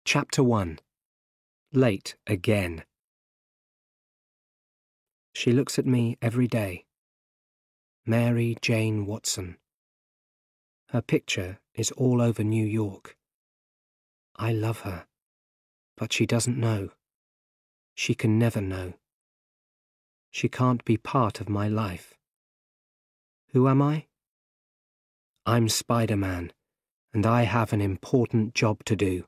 Chapter 1. Late again. She looks at me every day. Mary Jane Watson. Her picture is all over New York. I love her, but she doesn't know. She can never know. She can't be part of my life. Who am I? I'm Spider-Man, and I have an important job to do.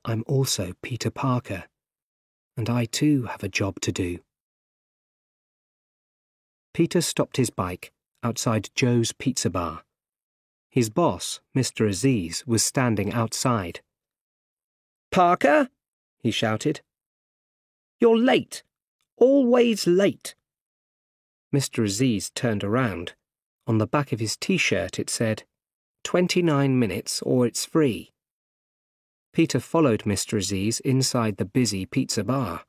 I'm also Peter Parker, and I too have a job to do. Peter stopped his bike outside Joe's Pizza Bar. His boss, Mr. Aziz, was standing outside. "Parker," he shouted. "You're late. Always late." Mr. Aziz turned around. On the back of his T-shirt it said, 29 minutes or it's free. Peter followed Mr. Aziz inside the busy pizza bar.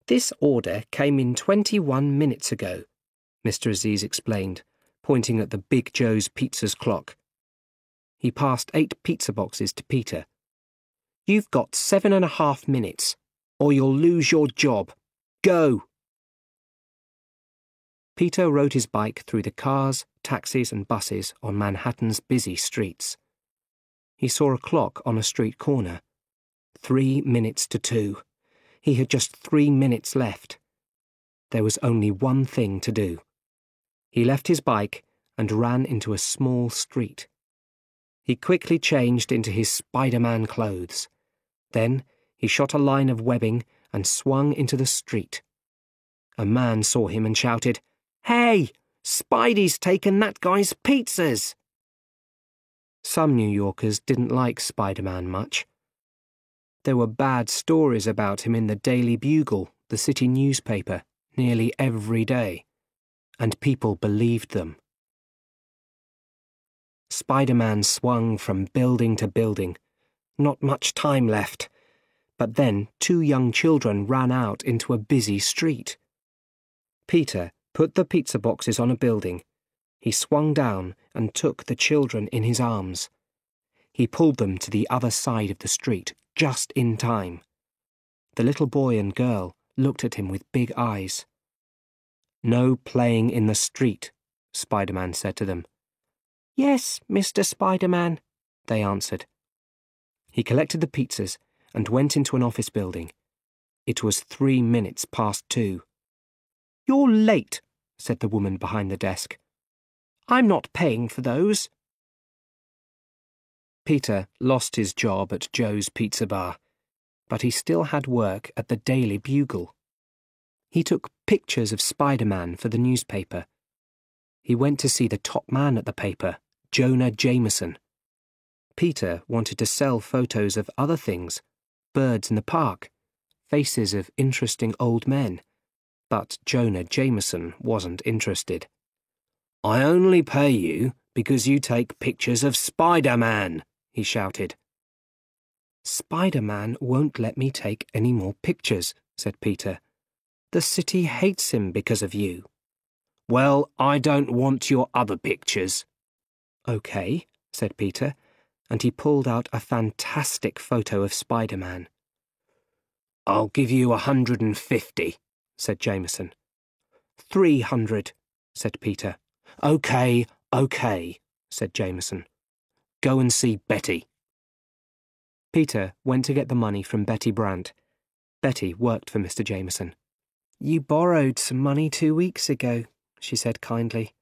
"This order came in 21 minutes ago," Mr. Aziz explained, pointing at the Big Joe's Pizza's clock. He passed 8 pizza boxes to Peter. "You've got 7.5 minutes, or you'll lose your job. Go!" Peter rode his bike through the cars, taxis and buses on Manhattan's busy streets. He saw a clock on a street corner. 3 minutes to 2. He had just 3 minutes left. There was only one thing to do. He left his bike and ran into a small street. He quickly changed into his Spider-Man clothes. Then he shot a line of webbing and swung into the street. A man saw him and shouted, "Hey! Spidey's taken that guy's pizzas!" Some New Yorkers didn't like Spider-Man much. There were bad stories about him in the Daily Bugle, the city newspaper, nearly every day, and people believed them. Spider-Man swung from building to building. Not much time left. But then 2 young children ran out into a busy street. Peter put the pizza boxes on a building. He swung down and took the children in his arms. He pulled them to the other side of the street, just in time. The little boy and girl looked at him with big eyes. "No playing in the street," Spider-Man said to them. "Yes, Mr. Spider-Man," they answered. He collected the pizzas and went into an office building. It was 3 minutes past 2. "You're late," said the woman behind the desk. "I'm not paying for those." Peter lost his job at Joe's Pizza Bar, but he still had work at the Daily Bugle. He took pictures of Spider-Man for the newspaper. He went to see the top man at the paper, Jonah Jameson. Peter wanted to sell photos of other things, birds in the park, faces of interesting old men, but Jonah Jameson wasn't interested. "I only pay you because you take pictures of Spider-Man," he shouted. "Spider-Man won't let me take any more pictures," said Peter. "The city hates him because of you." "Well, I don't want your other pictures." "Okay," said Peter, and he pulled out a fantastic photo of Spider-Man. "I'll give you 150, said Jameson. 300, said Peter. Okay, said Jameson. Go and see Betty. Peter went to get the money from Betty Brandt. Betty worked for Mr. Jameson. "You borrowed some money 2 weeks ago," she said kindly.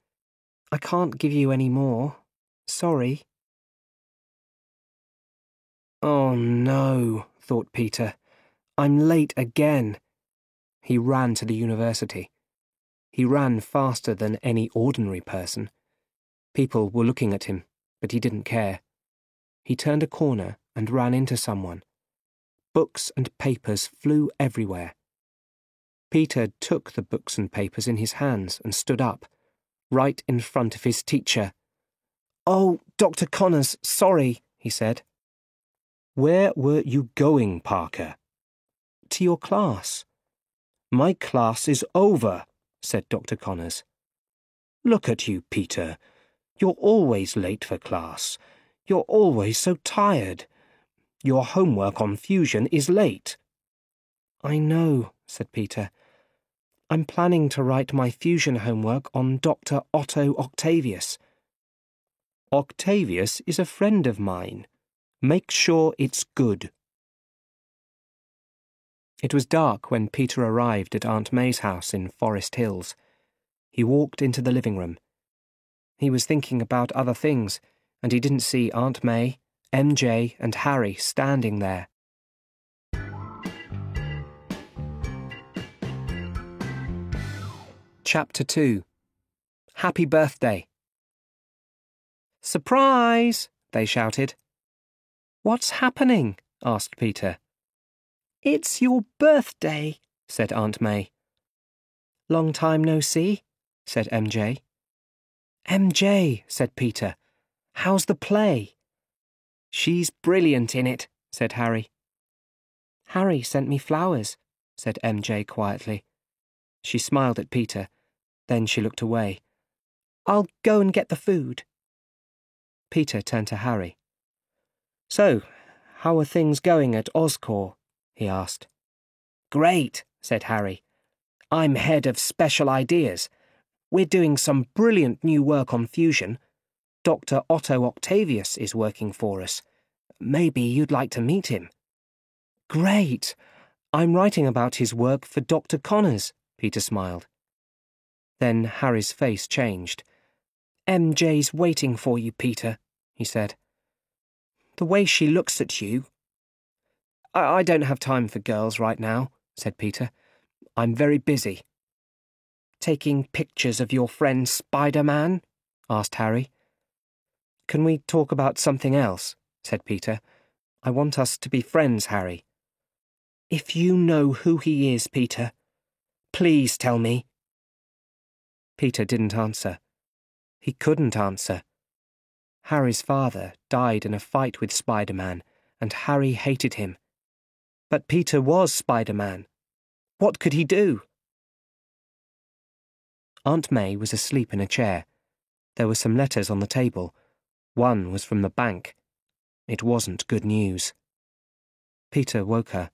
"I can't give you any more. Sorry." "Oh no," thought Peter. "I'm late again." He ran to the university. He ran faster than any ordinary person. People were looking at him, but he didn't care. He turned a corner and ran into someone. Books and papers flew everywhere. Peter took the books and papers in his hands and stood up, right in front of his teacher. "Oh, Dr. Connors, sorry," he said. "Where were you going, Parker?" "To your class." "My class is over," said Dr. Connors. "Look at you, Peter. You're always late for class. You're always so tired. Your homework on fusion is late. I know, said Peter. I'm planning to write my fusion homework on Dr. Otto Octavius. Octavius is a friend of mine. Make sure it's good. It was dark when Peter arrived at Aunt May's house in Forest Hills. He walked into the living room. He was thinking about other things, and he didn't see Aunt May, MJ, and Harry standing there. Chapter 2. Happy Birthday. Surprise! They shouted. What's happening? Asked Peter. It's your birthday, said Aunt May. Long time no see, said MJ. MJ, said Peter. How's the play? She's brilliant in it, said Harry. Harry sent me flowers, said MJ quietly. She smiled at Peter. Then she looked away. I'll go and get the food. Peter turned to Harry. So, how are things going at Oscorp? He asked. Great, said Harry. I'm head of special ideas. We're doing some brilliant new work on fusion. Dr. Otto Octavius is working for us. Maybe you'd like to meet him. Great. I'm writing about his work for Dr. Connors, Peter smiled. Then Harry's face changed. MJ's waiting for you, Peter, he said. The way she looks at you. I don't have time for girls right now, said Peter. I'm very busy. Taking pictures of your friend Spider-Man? Asked Harry. Can we talk about something else? Said Peter. I want us to be friends, Harry. If you know who he is, Peter, please tell me. Peter didn't answer. He couldn't answer. Harry's father died in a fight with Spider-Man, and Harry hated him. But Peter was Spider-Man. What could he do? Aunt May was asleep in a chair. There were some letters on the table. One was from the bank. It wasn't good news. Peter woke her.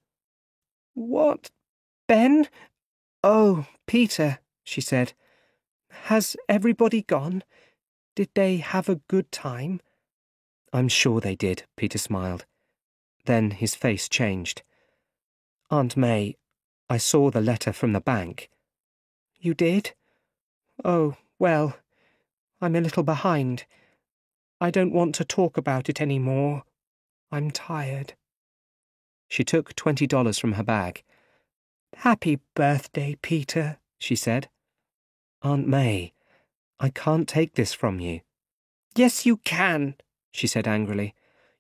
What? Ben? Oh, Peter, she said. Has everybody gone? Did they have a good time? I'm sure they did, Peter smiled. Then his face changed. Aunt May, I saw the letter from the bank. You did? Oh, well, I'm a little behind. I don't want to talk about it any more. I'm tired. She took $20 from her bag. Happy birthday, Peter, she said. Aunt May, I can't take this from you. Yes, you can, she said angrily.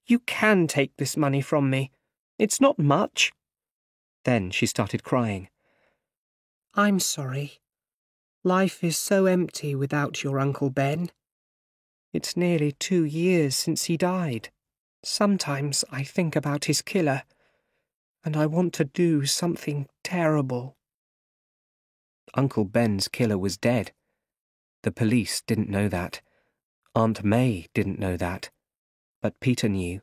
You can take this money from me. It's not much. Then she started crying. I'm sorry. Life is so empty without your Uncle Ben. It's nearly 2 years since he died. Sometimes I think about his killer, and I want to do something terrible. Uncle Ben's killer was dead. The police didn't know that. Aunt May didn't know that. But Peter knew.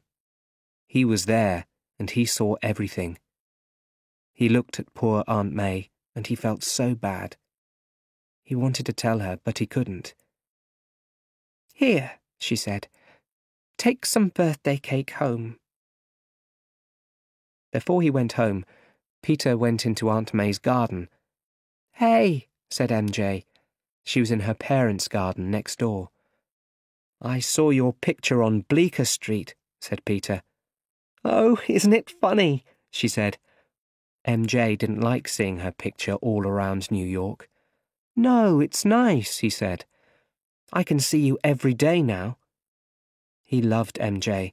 He was there, and he saw everything. He looked at poor Aunt May, and he felt so bad. He wanted to tell her, but he couldn't. Here, she said. Take some birthday cake home. Before he went home, Peter went into Aunt May's garden. Hey, said MJ. She was in her parents' garden next door. I saw your picture on Bleecker Street, said Peter. Oh, isn't it funny, she said. MJ didn't like seeing her picture all around New York. No, it's nice, he said. I can see you every day now. He loved MJ,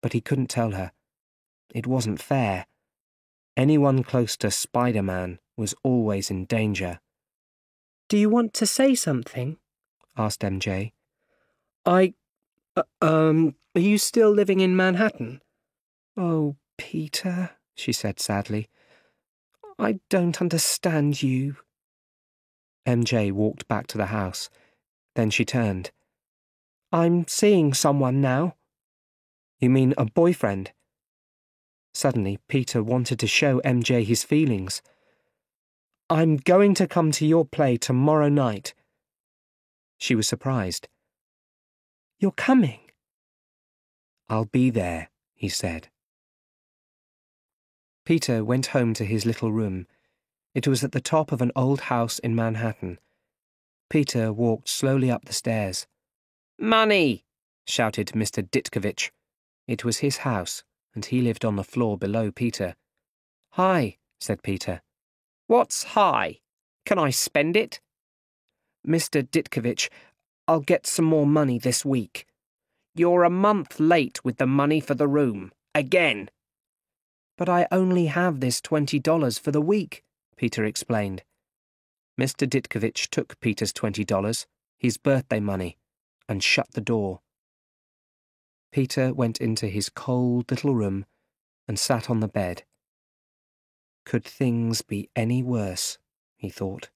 but he couldn't tell her. It wasn't fair. Anyone close to Spider-Man was always in danger. Do you want to say something? Asked MJ. Are you still living in Manhattan? Oh, Peter, she said sadly. I don't understand you. MJ walked back to the house. Then she turned. I'm seeing someone now. You mean a boyfriend? Suddenly, Peter wanted to show MJ his feelings. "I'm going to come to your play tomorrow night." She was surprised. "You're coming?" "I'll be there," he said. Peter went home to his little room. It was at the top of an old house in Manhattan. Peter walked slowly up the stairs. "Money!" shouted Mr. Ditkovich. It was his house, and he lived on the floor below Peter. "Hi," said Peter. "What's hi? Can I spend it?" "Mr. Ditkovich, I'll get some more money this week." "You're a month late with the money for the room. Again." "But I only have this $20 for the week," Peter explained. Mr. Ditkovich took Peter's $20, his birthday money, and shut the door. Peter went into his cold little room and sat on the bed. Could things be any worse, he thought.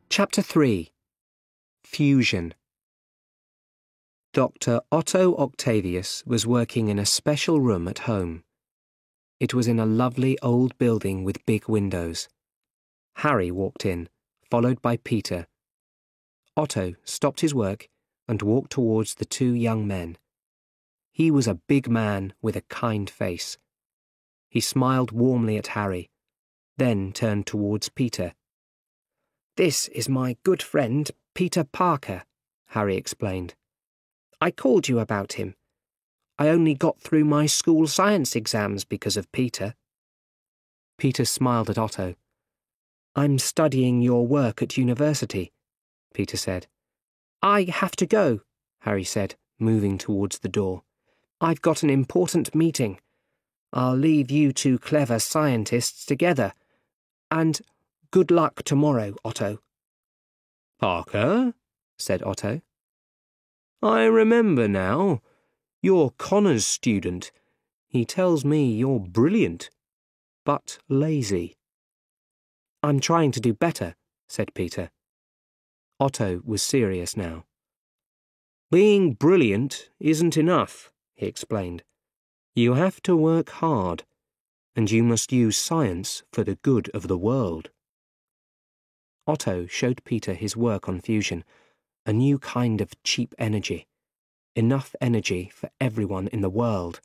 Chapter 3. Fusion. Dr. Otto Octavius was working in a special room at home. It was in a lovely old building with big windows. Harry walked in, followed by Peter. Otto stopped his work and walked towards the two young men. He was a big man with a kind face. He smiled warmly at Harry, then turned towards Peter. "This is my good friend, Peter Parker," Harry explained. "I called you about him. I only got through my school science exams because of Peter." Peter smiled at Otto. "I'm studying your work at university," Peter said. "I have to go," Harry said, moving towards the door. "I've got an important meeting. I'll leave you two clever scientists together. And good luck tomorrow, Otto." "Parker?" said Otto. "I remember now. You're Connor's student. He tells me you're brilliant, but lazy." "I'm trying to do better," said Peter. Otto was serious now. "Being brilliant isn't enough," he explained. "You have to work hard, and you must use science for the good of the world." Otto showed Peter his work on fusion, a new kind of cheap energy. Enough energy for everyone in the world.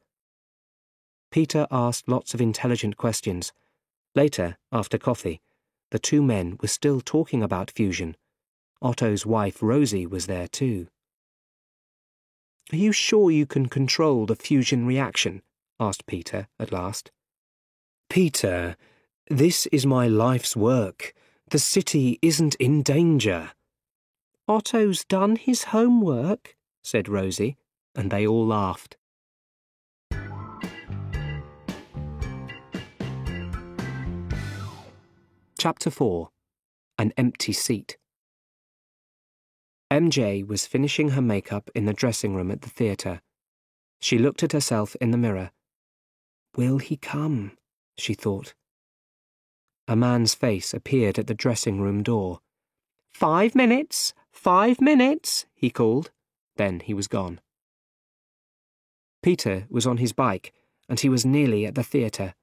Peter asked lots of intelligent questions. Later, after coffee, the two men were still talking about fusion. Otto's wife Rosie was there too. "Are you sure you can control the fusion reaction?" asked Peter at last. "Peter, this is my life's work. The city isn't in danger." "Otto's done his homework," said Rosie, and they all laughed. Chapter 4. An Empty Seat. MJ was finishing her makeup in the dressing room at the theatre. She looked at herself in the mirror. "Will he come?" she thought. A man's face appeared at the dressing room door. 5 minutes, 5 minutes, he called. Then he was gone. Peter was on his bike, and he was nearly at the theatre.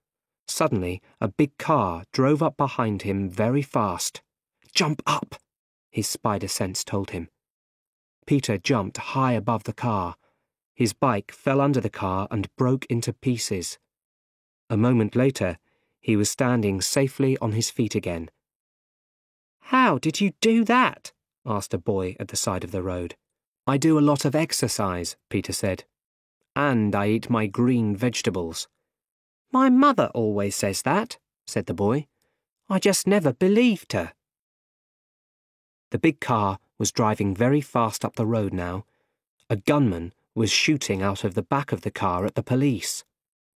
Suddenly, a big car drove up behind him very fast. "Jump up!" his spider sense told him. Peter jumped high above the car. His bike fell under the car and broke into pieces. A moment later, he was standing safely on his feet again. "How did you do that?" asked a boy at the side of the road. "I do a lot of exercise," Peter said. "And I eat my green vegetables." "My mother always says that," said the boy. "I just never believed her." The big car was driving very fast up the road now. A gunman was shooting out of the back of the car at the police.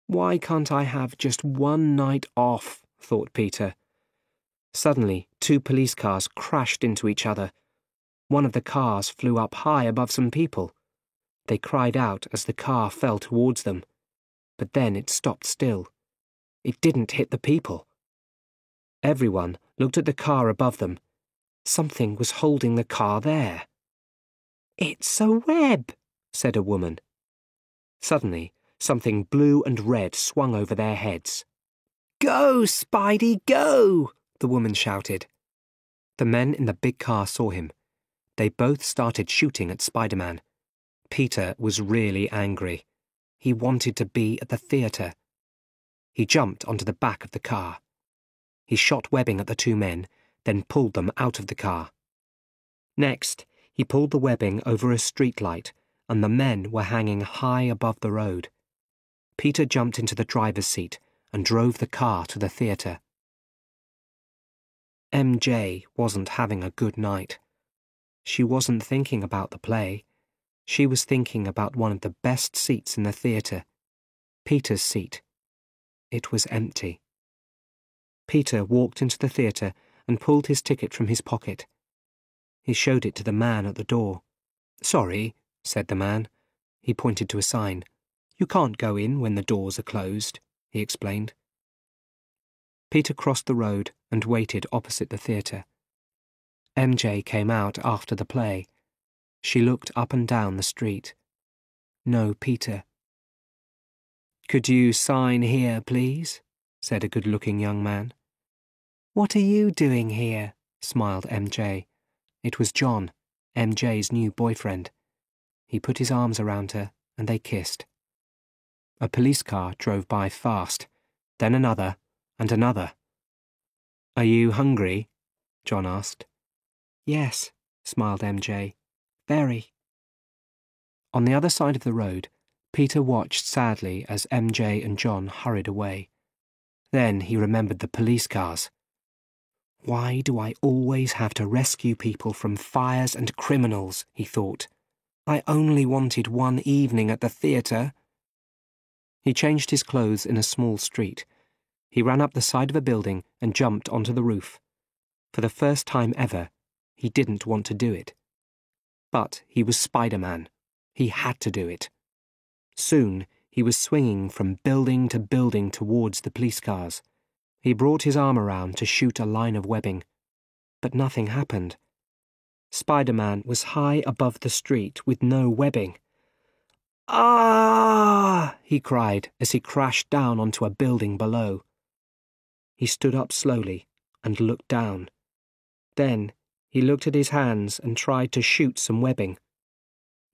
"Why can't I have just one night off?" thought Peter. Suddenly, two police cars crashed into each other. One of the cars flew up high above some people. They cried out as the car fell towards them. But then it stopped still. It didn't hit the people. Everyone looked at the car above them. Something was holding the car there. "It's a web," said a woman. Suddenly, something blue and red swung over their heads. "Go, Spidey, go!" the woman shouted. The men in the big car saw him. They both started shooting at Spider-Man. Peter was really angry. He wanted to be at the theatre. He jumped onto the back of the car. He shot webbing at the two men, then pulled them out of the car. Next, he pulled the webbing over a streetlight, and the men were hanging high above the road. Peter jumped into the driver's seat and drove the car to the theatre. MJ wasn't having a good night. She wasn't thinking about the play. She was thinking about one of the best seats in the theatre, Peter's seat. It was empty. Peter walked into the theatre and pulled his ticket from his pocket. He showed it to the man at the door. "Sorry," said the man. He pointed to a sign. "You can't go in when the doors are closed," he explained. Peter crossed the road and waited opposite the theatre. MJ came out after the play. She looked up and down the street. No Peter. "Could you sign here, please?" said a good-looking young man. "What are you doing here?" smiled MJ. It was John, MJ's new boyfriend. He put his arms around her, and they kissed. A police car drove by fast, then another, and another. "Are you hungry?" John asked. "Yes," smiled MJ. "Very." On the other side of the road, Peter watched sadly as MJ and John hurried away. Then he remembered the police cars. "Why do I always have to rescue people from fires and criminals?" he thought. "I only wanted one evening at the theatre." He changed his clothes in a small street. He ran up the side of a building and jumped onto the roof. For the first time ever, he didn't want to do it. But he was Spider-Man. He had to do it. Soon, he was swinging from building to building towards the police cars. He brought his arm around to shoot a line of webbing. But nothing happened. Spider-Man was high above the street with no webbing. "Ah!" he cried as he crashed down onto a building below. He stood up slowly and looked down. Then he looked at his hands and tried to shoot some webbing.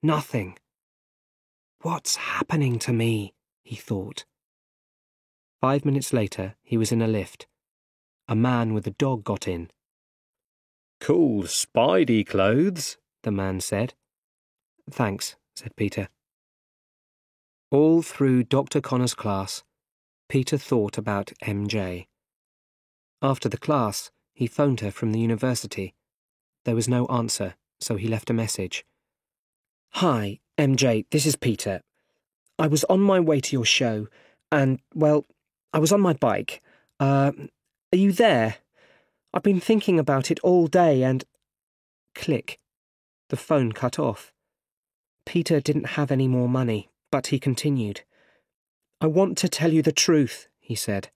Nothing. "What's happening to me?" he thought. 5 minutes later, he was in a lift. A man with a dog got in. "Cool Spidey clothes," the man said. "Thanks," said Peter. All through Dr. Connor's class, Peter thought about MJ. After the class, he phoned her from the university. There was no answer, so he left a message. "Hi, MJ, this is Peter. I was on my way to your show, and, well, I was on my bike. Are you there? I've been thinking about it all day and—" Click. The phone cut off. Peter didn't have any more money, but he continued. "I want to tell you the truth," he said.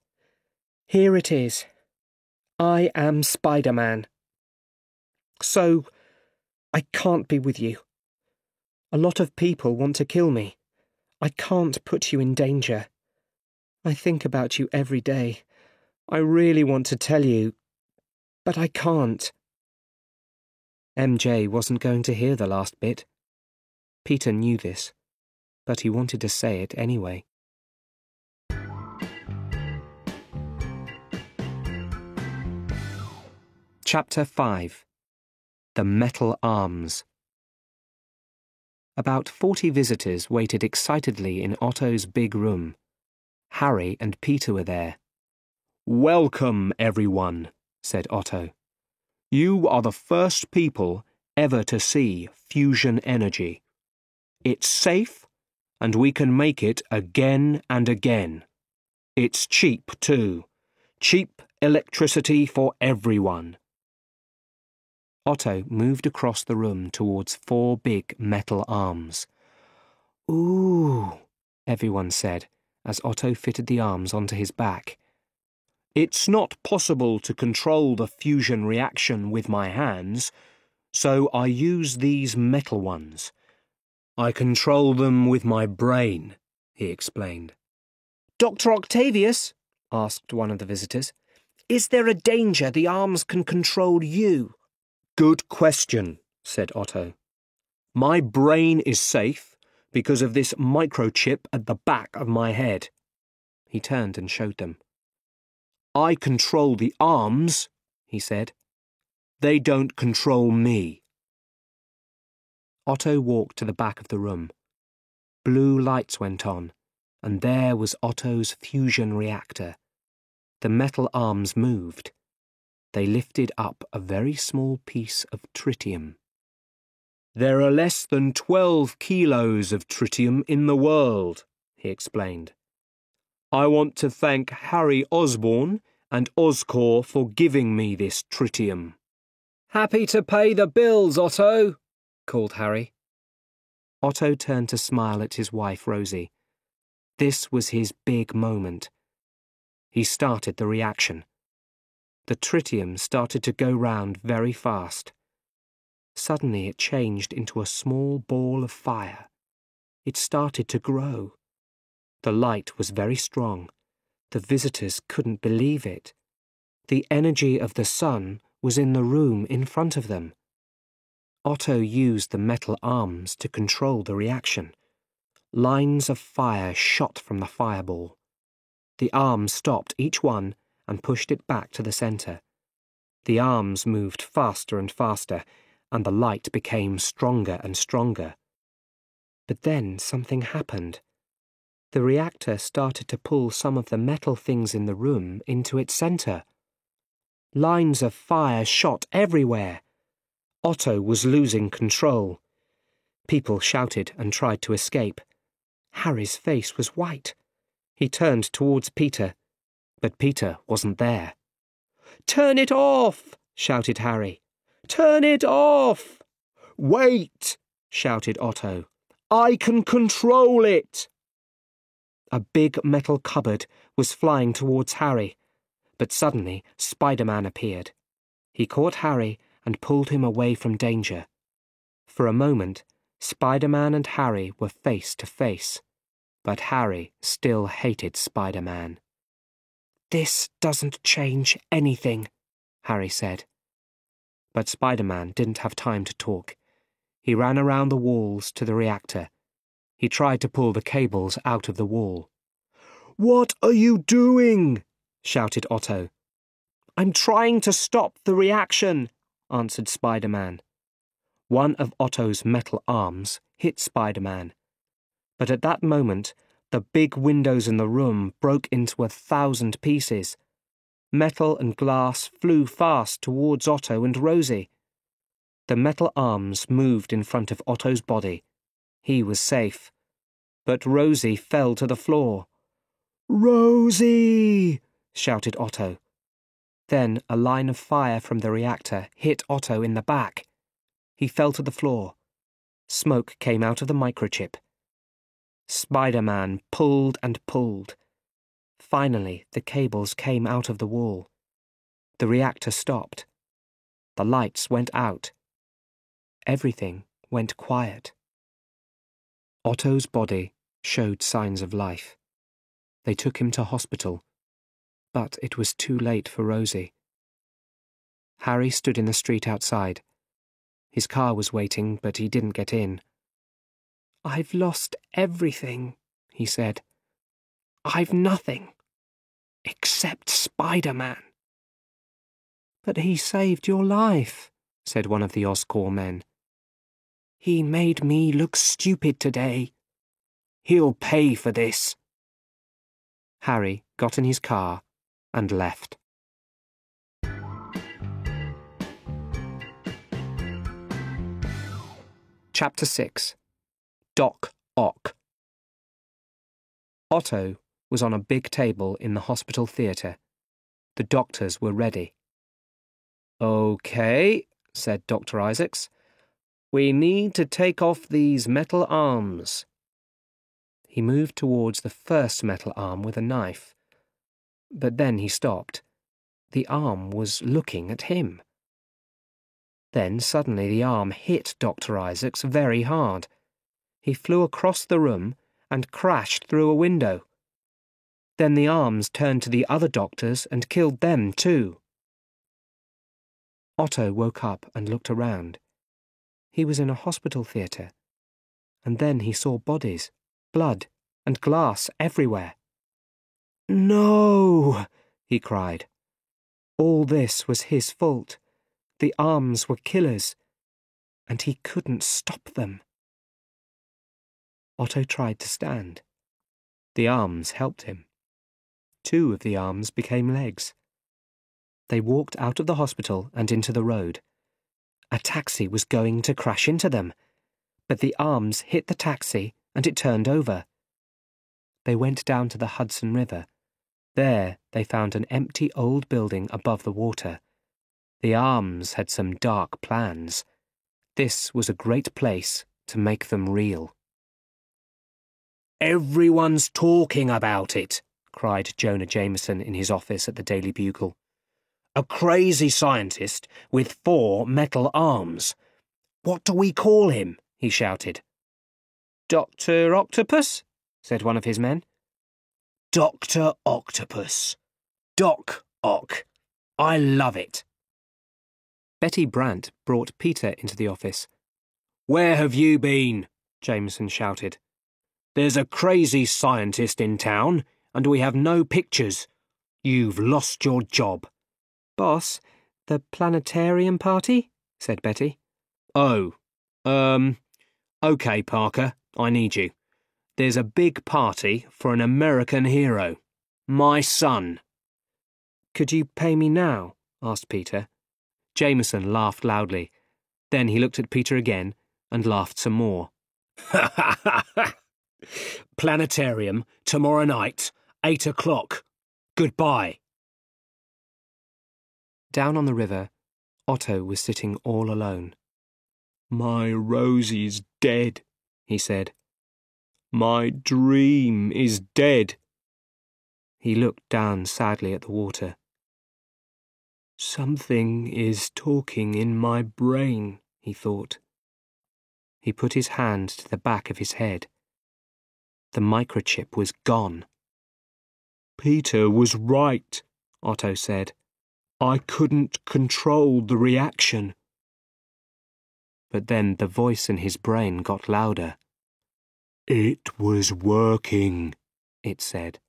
"Here it is. I am Spider-Man. So, I can't be with you. A lot of people want to kill me. I can't put you in danger. I think about you every day. I really want to tell you, but I can't." MJ wasn't going to hear the last bit. Peter knew this, but he wanted to say it anyway. Chapter 5. The Metal Arms. About 40 visitors waited excitedly in Otto's big room. Harry and Peter were there. "Welcome, everyone," said Otto. "You are the first people ever to see fusion energy. It's safe, and we can make it again and again. It's cheap, too. Cheap electricity for everyone." Otto moved across the room towards 4 big metal arms. "Ooh," everyone said, as Otto fitted the arms onto his back. "It's not possible to control the fusion reaction with my hands. So I use these metal ones. I control them with my brain, he explained. Dr. Octavius, asked one of the visitors, is there a danger the arms can control you? Good question, said Otto. My brain is safe because of this microchip at the back of my head. He turned and showed them. I control the arms, he said. They don't control me. Otto walked to the back of the room. Blue lights went on, and there was Otto's fusion reactor. The metal arms moved. They lifted up a very small piece of tritium. There are less than 12 kilos of tritium in the world, he explained. I want to thank Harry Osborn and Oscorp for giving me this tritium. Happy to pay the bills, Otto, called Harry. Otto turned to smile at his wife, Rosie. This was his big moment. He started the reaction. The tritium started to go round very fast. Suddenly it changed into a small ball of fire. It started to grow. The light was very strong. The visitors couldn't believe it. The energy of the sun was in the room in front of them. Otto used the metal arms to control the reaction. Lines of fire shot from the fireball. The arms stopped each one and pushed it back to the centre. The arms moved faster and faster, and the light became stronger and stronger. But then something happened. The reactor started to pull some of the metal things in the room into its centre. Lines of fire shot everywhere. Otto was losing control. People shouted and tried to escape. Harry's face was white. He turned towards Peter, but Peter wasn't there. "Turn it off!" shouted Harry. "Turn it off!" "Wait!" shouted Otto. "I can control it!" A big metal cupboard was flying towards Harry, but suddenly Spider-Man appeared. He caught Harry and pulled him away from danger. For a moment, Spider-Man and Harry were face to face, but Harry still hated Spider-Man. "This doesn't change anything," Harry said. But Spider-Man didn't have time to talk. He ran around the walls to the reactor. He tried to pull the cables out of the wall. "What are you doing?" shouted Otto. "I'm trying to stop the reaction," answered Spider-Man. One of Otto's metal arms hit Spider-Man. But at that moment, the big windows in the room broke into 1,000 pieces. Metal and glass flew fast towards Otto and Rosie. The metal arms moved in front of Otto's body. He was safe. But Rosie fell to the floor. "Rosie!" shouted Otto. Then a line of fire from the reactor hit Otto in the back. He fell to the floor. Smoke came out of the microchip. Spider-Man pulled and pulled. Finally, the cables came out of the wall. The reactor stopped. The lights went out. Everything went quiet. Otto's body showed signs of life. They took him to hospital, but it was too late for Rosie. Harry stood in the street outside. His car was waiting, but he didn't get in. "I've lost everything," he said. "I've nothing, except Spider-Man." "But he saved your life," said one of the Oscorp men. "He made me look stupid today. He'll pay for this." Harry got in his car and left. Chapter 6. Doc Ock. Otto was on a big table in the hospital theatre. The doctors were ready. "Okay," said Dr. Isaacs. "We need to take off these metal arms." He moved towards the first metal arm with a knife. But then he stopped. The arm was looking at him. Then suddenly the arm hit Dr. Isaacs very hard. He flew across the room and crashed through a window. Then the arms turned to the other doctors and killed them too. Otto woke up and looked around. He was in a hospital theatre. And then he saw bodies, blood, and glass everywhere. "No!" he cried. All this was his fault. The arms were killers, and he couldn't stop them. Otto tried to stand. The arms helped him. 2 of the arms became legs. They walked out of the hospital and into the road. A taxi was going to crash into them, but the arms hit the taxi and it turned over. They went down to the Hudson River. There they found an empty old building above the water. The arms had some dark plans. This was a great place to make them real. "Everyone's talking about it," cried Jonah Jameson in his office at the Daily Bugle. "A crazy scientist with 4 metal arms. What do we call him?" he shouted. "Dr. Octopus?" said one of his men. "Dr. Octopus. Doc Ock. I love it." Betty Brant brought Peter into the office. "Where have you been?" Jameson shouted. "There's a crazy scientist in town, and we have no pictures. You've lost your job." "Boss, the planetarium party?" said Betty. "Oh, OK, Parker, I need you. There's a big party for an American hero. My son." "Could you pay me now?" asked Peter. Jameson laughed loudly. Then he looked at Peter again and laughed some more. "Ha ha ha ha! Planetarium, tomorrow night, 8 o'clock. Goodbye." Down on the river, Otto was sitting all alone. "My Rosie's dead," he said. "My dream is dead." He looked down sadly at the water. "Something is talking in my brain," he thought. He put his hand to the back of his head. The microchip was gone. "Peter was right," Otto said. "I couldn't control the reaction." But then the voice in his brain got louder. "It was working," it said.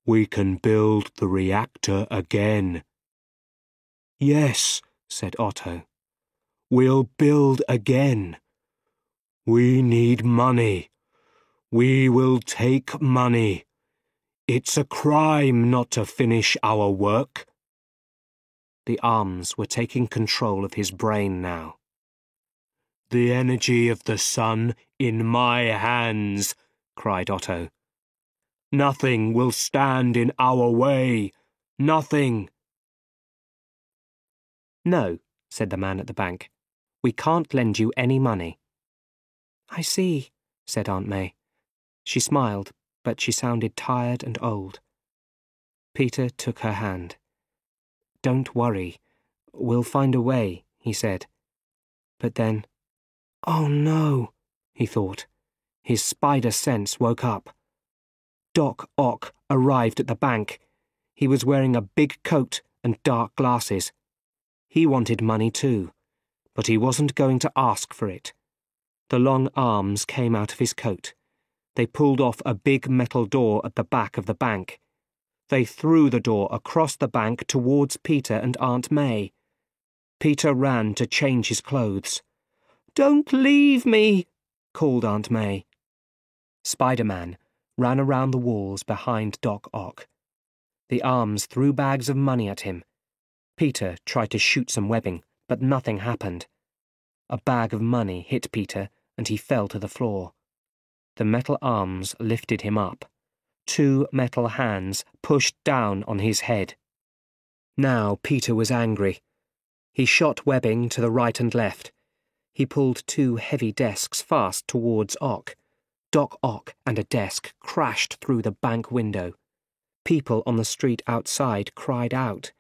"We can build the reactor again." "Yes," said Otto. "We'll build again. We need money. We will take money. It's a crime not to finish our work." The arms were taking control of his brain now. "The energy of the sun in my hands," cried Otto. "Nothing will stand in our way. Nothing." "No," said the man at the bank. "We can't lend you any money." "I see," said Aunt May. She smiled, but she sounded tired and old. Peter took her hand. "Don't worry. We'll find a way," he said. But then, "Oh no," he thought. His spider sense woke up. Doc Ock arrived at the bank. He was wearing a big coat and dark glasses. He wanted money too, but he wasn't going to ask for it. The long arms came out of his coat. They pulled off a big metal door at the back of the bank. They threw the door across the bank towards Peter and Aunt May. Peter ran to change his clothes. "Don't leave me," called Aunt May. Spider-Man ran around the walls behind Doc Ock. The arms threw bags of money at him. Peter tried to shoot some webbing, but nothing happened. A bag of money hit Peter, and he fell to the floor. The metal arms lifted him up. 2 metal hands pushed down on his head. Now Peter was angry. He shot webbing to the right and left. He pulled 2 heavy desks fast towards Ock. Doc Ock and a desk crashed through the bank window. People on the street outside cried out.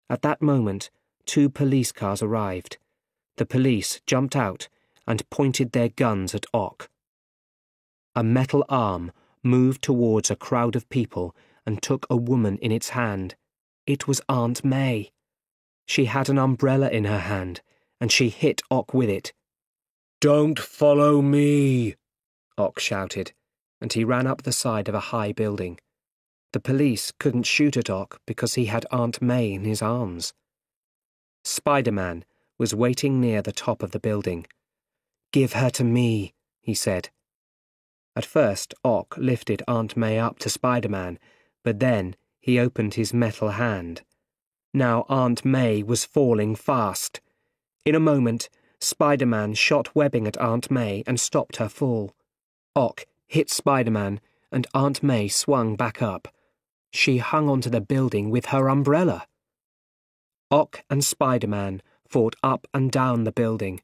At that moment, 2 police cars arrived. The police jumped out and pointed their guns at Och. A metal arm moved towards a crowd of people and took a woman in its hand. It was Aunt May. She had an umbrella in her hand, and she hit Och with it. "Don't follow me!" Och shouted, and he ran up the side of a high building. The police couldn't shoot at Och because he had Aunt May in his arms. Spider-Man was waiting near the top of the building. "Give her to me," he said. At first, Och lifted Aunt May up to Spider-Man, but then he opened his metal hand. Now Aunt May was falling fast. In a moment, Spider-Man shot webbing at Aunt May and stopped her fall. Och hit Spider-Man, and Aunt May swung back up. She hung onto the building with her umbrella. Och and Spider-Man fought up and down the building.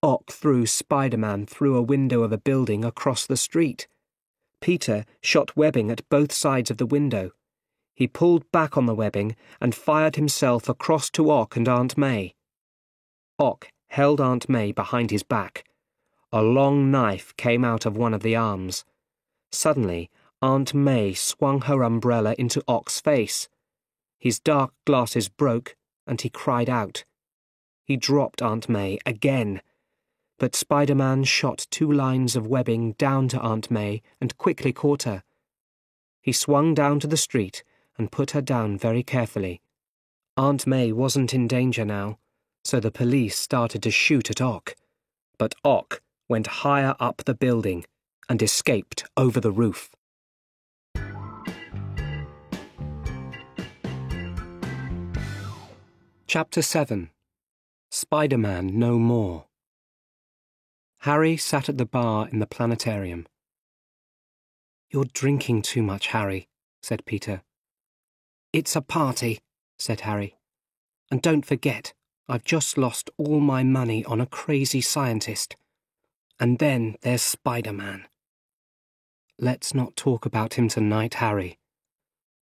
Och threw Spider-Man through a window of a building across the street. Peter shot webbing at both sides of the window. He pulled back on the webbing and fired himself across to Och and Aunt May. Och held Aunt May behind his back. A long knife came out of one of the arms. Suddenly, Aunt May swung her umbrella into Och's face. His dark glasses broke, and he cried out. He dropped Aunt May again, but Spider-Man shot 2 lines of webbing down to Aunt May and quickly caught her. He swung down to the street and put her down very carefully. Aunt May wasn't in danger now, so the police started to shoot at Och, but Och went higher up the building and escaped over the roof. Chapter 7. Spider-Man No More. Harry sat at the bar in the planetarium. "You're drinking too much, Harry," said Peter. "It's a party," said Harry. "And don't forget, I've just lost all my money on a crazy scientist. And then there's Spider-Man." "Let's not talk about him tonight, Harry."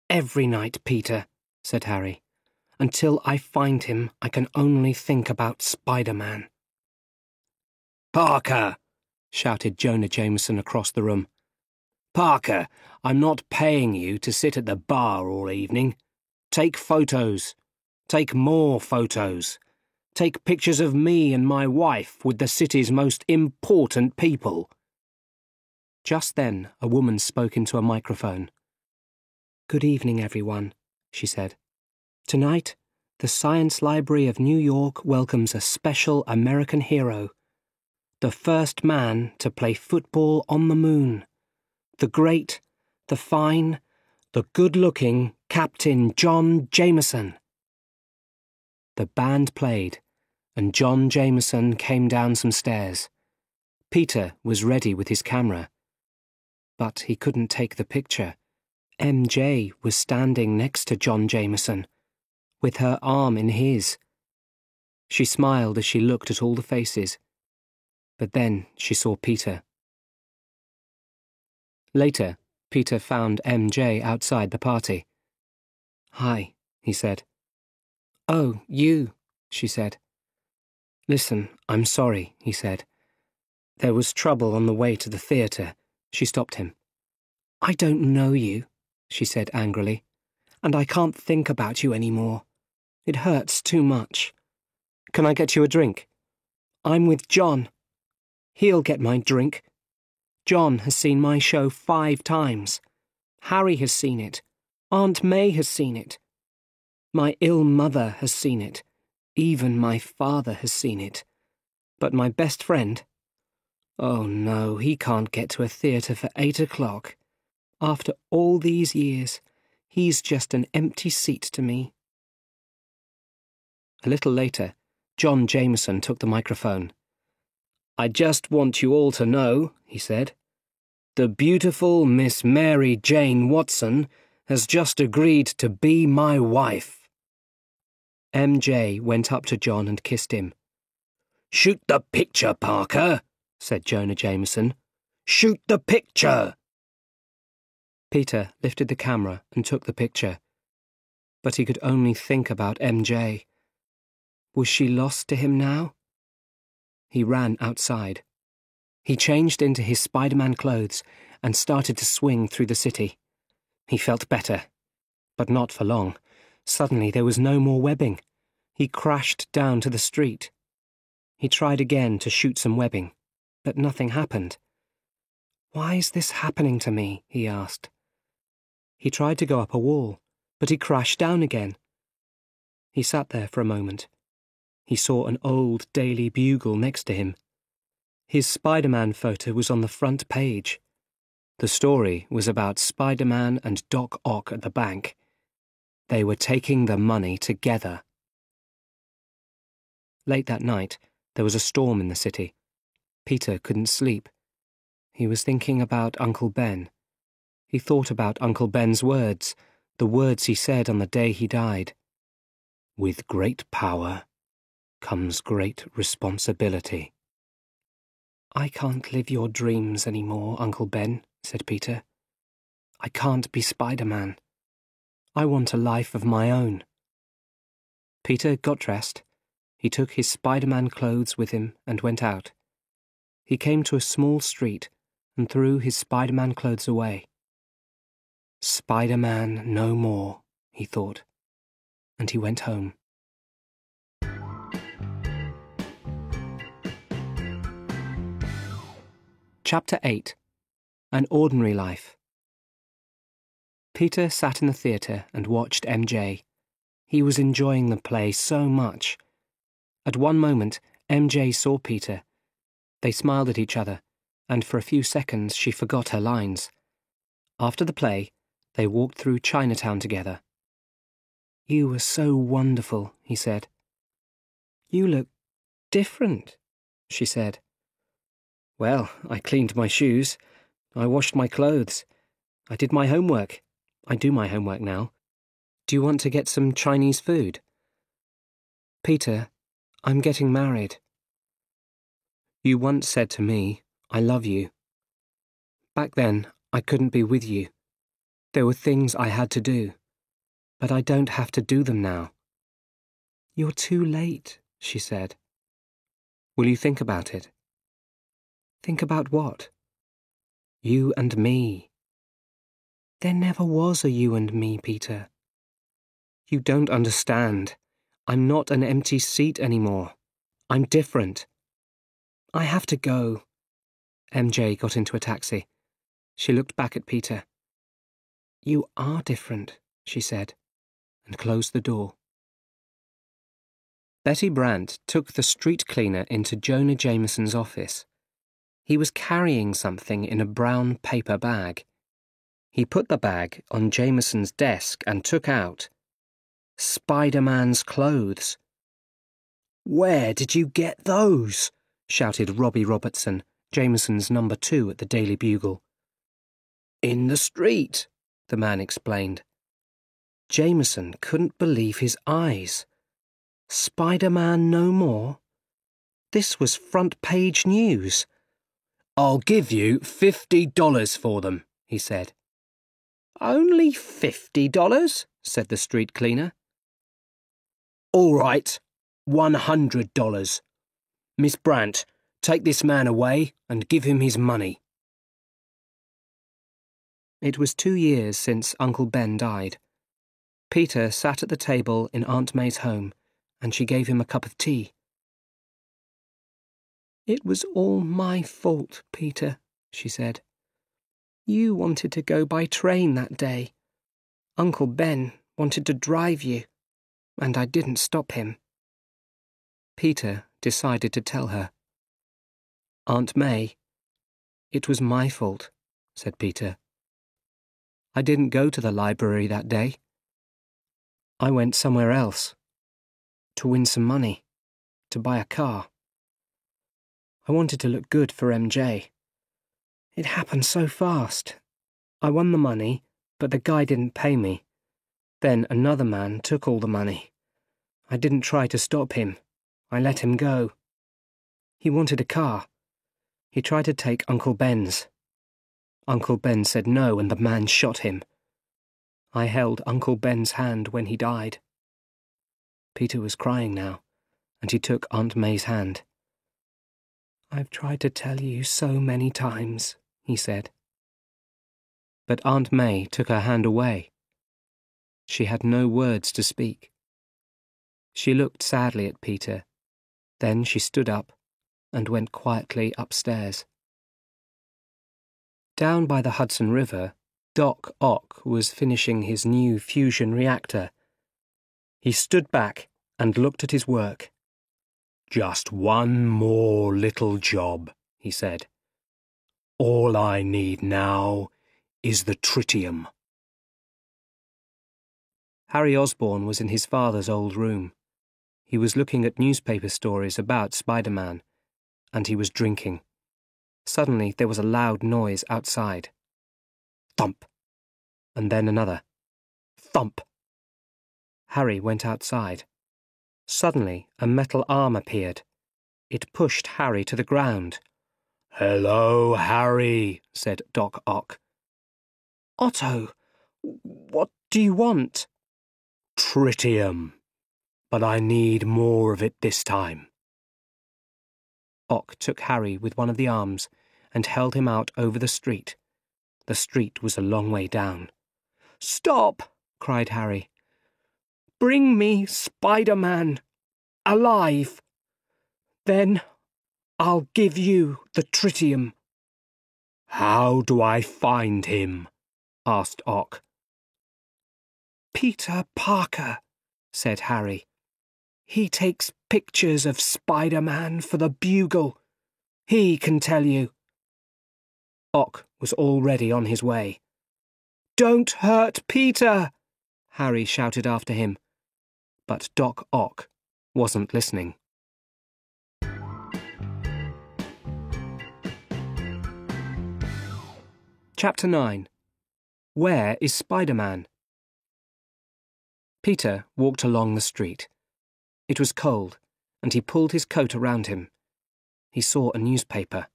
"Every night, Peter," said Harry. "Until I find him, I can only think about Spider-Man." "Parker!" shouted Jonah Jameson across the room. "Parker, I'm not paying you to sit at the bar all evening. Take photos. Take more photos. Take pictures of me and my wife with the city's most important people." Just then, a woman spoke into a microphone. "Good evening, everyone," she said. "Tonight, the Science Library of New York welcomes a special American hero. The first man to play football on the moon. The great, the fine, the good-looking Captain John Jameson." The band played, and John Jameson came down some stairs. Peter was ready with his camera. But he couldn't take the picture. MJ was standing next to John Jameson, with her arm in his. She smiled as she looked at all the faces, but then she saw Peter. Later, Peter found MJ outside the party. "Hi," he said. "Oh, you," she said. "Listen, I'm sorry," he said. "There was trouble on the way to the theatre." She stopped him. "I don't know you," she said angrily, "and I can't think about you anymore. It hurts too much. Can I get you a drink?" "I'm with John. He'll get my drink. John has seen my show 5 times. Harry has seen it. Aunt May has seen it. My ill mother has seen it. Even my father has seen it. But my best friend? Oh no, he can't get to a theatre for 8 o'clock. After all these years, he's just an empty seat to me." A little later, John Jameson took the microphone. "I just want you all to know," he said, "the beautiful Miss Mary Jane Watson has just agreed to be my wife." MJ went up to John and kissed him. "Shoot the picture, Parker," said Jonah Jameson. "Shoot the picture!" Peter lifted the camera and took the picture. But he could only think about MJ. Was she lost to him now? he ran outside. He changed into his Spider-Man clothes and started to swing through the city. He felt better, but not for long. Suddenly there was no more webbing. He crashed down to the street. He tried again to shoot some webbing, but nothing happened. "Why is this happening to me?" he asked. He tried to go up a wall, but he crashed down again. He sat there for a moment. He saw an old Daily Bugle next to him. His Spider-Man photo was on the front page. The story was about Spider-Man and Doc Ock at the bank. They were taking the money together. Late that night, there was a storm in the city. Peter couldn't sleep. He was thinking about Uncle Ben. He thought about Uncle Ben's words, the words he said on the day he died. "With great power comes great responsibility." "I can't live your dreams any more, Uncle Ben," said Peter. "I can't be Spider-Man. I want a life of my own." Peter got dressed. He took his Spider-Man clothes with him and went out. He came to a small street and threw his Spider-Man clothes away. "Spider-Man no more," he thought, and he went home. Chapter 8. An Ordinary Life. Peter sat in the theatre and watched MJ. He was enjoying the play so much. At one moment, MJ saw Peter. They smiled at each other, and for a few seconds she forgot her lines. After the play, they walked through Chinatown together. "You were so wonderful," he said. "You look different," she said. "Well, I cleaned my shoes. I washed my clothes. I did my homework. I do my homework now. Do you want to get some Chinese food?" "Peter, I'm getting married." "You once said to me, 'I love you.' Back then, I couldn't be with you. There were things I had to do. But I don't have to do them now." "You're too late," she said. "Will you think about it?" "Think about what?" "You and me." "There never was a you and me, Peter." "You don't understand. I'm not an empty seat anymore. I'm different. I have to go." MJ got into a taxi. She looked back at Peter. "You are different," she said, and closed the door. Betty Brant took the street cleaner into Jonah Jameson's office. He was carrying something in a brown paper bag. He put the bag on Jameson's desk and took out Spider-Man's clothes. "Where did you get those?" shouted Robbie Robertson, Jameson's number 2 at the Daily Bugle. "In the street," the man explained. Jameson couldn't believe his eyes. Spider-Man no more? This was front-page news. "I'll give you $50 for them," he said. "Only $50? said the street cleaner. "All right, $100. Miss Brant, take this man away and give him his money." It was 2 years since Uncle Ben died. Peter sat at the table in Aunt May's home, and she gave him a cup of tea. "It was all my fault, Peter," she said. "You wanted to go by train that day. Uncle Ben wanted to drive you, and I didn't stop him." Peter decided to tell her. "Aunt May, it was my fault," said Peter. "I didn't go to the library that day. I went somewhere else, to win some money, to buy a car. I wanted to look good for MJ. It happened so fast. I won the money, but the guy didn't pay me. Then another man took all the money. I didn't try to stop him. I let him go. He wanted a car. He tried to take Uncle Ben's. Uncle Ben said no, and the man shot him. I held Uncle Ben's hand when he died." Peter was crying now, and he took Aunt May's hand. "I've tried to tell you so many times," he said. But Aunt May took her hand away. She had no words to speak. She looked sadly at Peter. Then she stood up and went quietly upstairs. Down by the Hudson River, Doc Ock was finishing his new fusion reactor. He stood back and looked at his work. "Just one more little job," he said. "All I need now is the tritium." Harry Osborn was in his father's old room. He was looking at newspaper stories about Spider-Man, and he was drinking. Suddenly there was a loud noise outside. Thump! And then another. Thump! Harry went outside. Suddenly a metal arm appeared. It pushed Harry to the ground. "Hello, Harry," said Doc Ock. "Otto, what do you want?" "Tritium. But I need more of it this time." Ock took Harry with one of the arms and held him out over the street. The street was a long way down. "Stop!" cried Harry. "Bring me Spider-Man, alive. Then I'll give you the tritium." "How do I find him?" asked Ock. "Peter Parker," said Harry. "He takes pictures of Spider-Man for the Bugle. He can tell you." Ock was already on his way. "Don't hurt Peter!" Harry shouted after him. But Doc Ock wasn't listening. Chapter 9. Where is Spider-Man? Peter walked along the street. It was cold, and he pulled his coat around him. He saw a newspaper.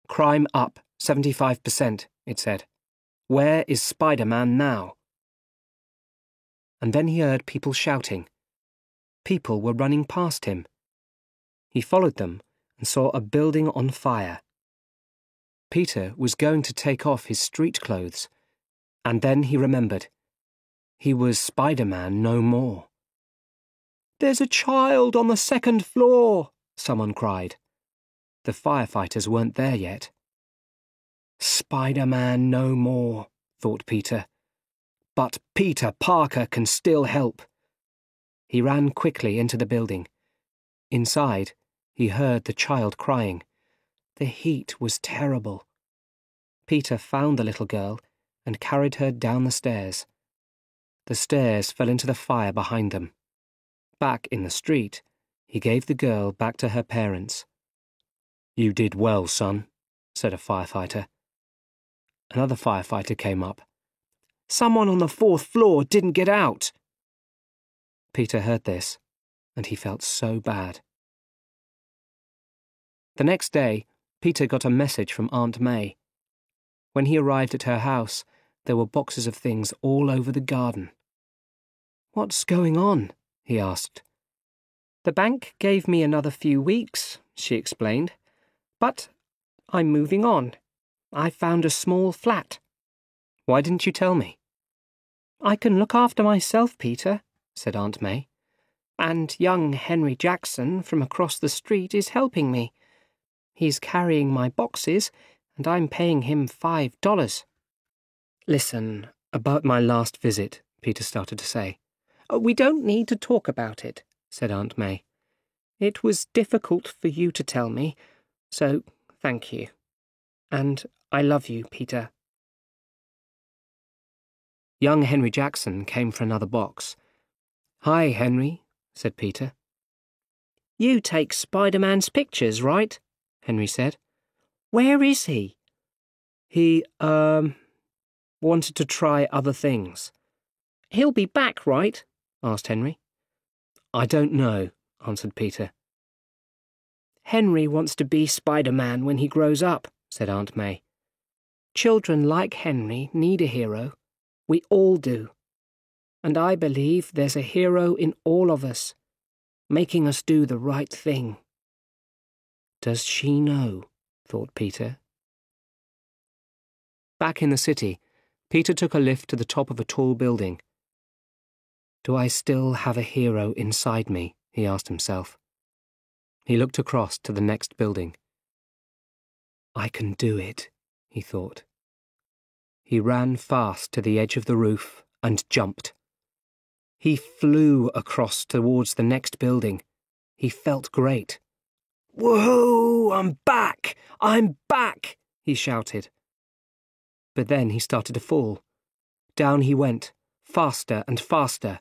"Crime up 75%, it said. Where is Spider-Man now?" And then he heard people shouting. People were running past him. He followed them and saw a building on fire. Peter was going to take off his street clothes, and then he remembered. He was Spider-Man no more. "There's a child on the second floor," someone cried. The firefighters weren't there yet. Spider-Man no more, thought Peter. But Peter Parker can still help. He ran quickly into the building. Inside, he heard the child crying. The heat was terrible. Peter found the little girl and carried her down the stairs. The stairs fell into the fire behind them. Back in the street, he gave the girl back to her parents. "You did well, son," said a firefighter. Another firefighter came up. "Someone on the 4th floor didn't get out." Peter heard this, and he felt so bad. The next day, Peter got a message from Aunt May. When he arrived at her house, there were boxes of things all over the garden. "What's going on?" he asked. "The bank gave me another few weeks," she explained. "But I'm moving on. I found a small flat." "Why didn't you tell me?" "I can look after myself, Peter," said Aunt May. "And young Henry Jackson from across the street is helping me. He's carrying my boxes, and I'm paying him $5. "Listen, about my last visit," Peter started to say. "We don't need to talk about it," said Aunt May. "It was difficult for you to tell me, so thank you. And I love you, Peter." Young Henry Jackson came for another box. "Hi, Henry," said Peter. "You take Spider-Man's pictures, right?" Henry said. "Where is he?" He, wanted to try other things." "He'll be back, right?" asked Henry. "I don't know," answered Peter. "Henry wants to be Spider-Man when he grows up," said Aunt May. "Children like Henry need a hero. We all do. And I believe there's a hero in all of us, making us do the right thing." Does she know? Thought Peter. Back in the city, Peter took a lift to the top of a tall building. Do I still have a hero inside me? He asked himself. He looked across to the next building. I can do it, he thought. He ran fast to the edge of the roof and jumped. He flew across towards the next building. He felt great. Woohoo! I'm back! I'm back! He shouted. But then he started to fall. Down he went, faster and faster.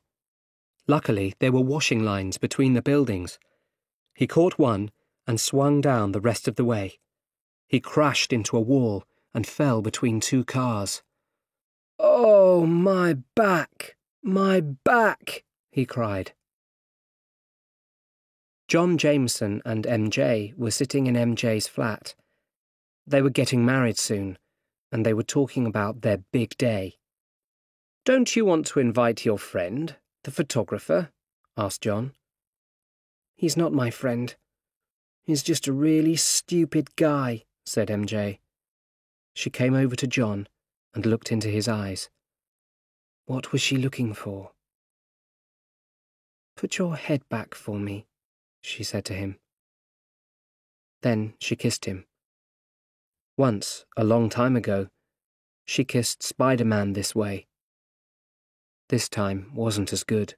Luckily, there were washing lines between the buildings. He caught one and swung down the rest of the way. He crashed into a wall and fell between two cars. Oh, my back! My back! He cried. John Jameson and MJ were sitting in MJ's flat. They were getting married soon, and they were talking about their big day. Don't you want to invite your friend, the photographer? Asked John. He's not my friend. He's just a really stupid guy, said MJ. She came over to John and looked into his eyes. What was she looking for? Put your head back for me, she said to him. Then she kissed him. Once, a long time ago, she kissed Spider-Man this way. This time wasn't as good.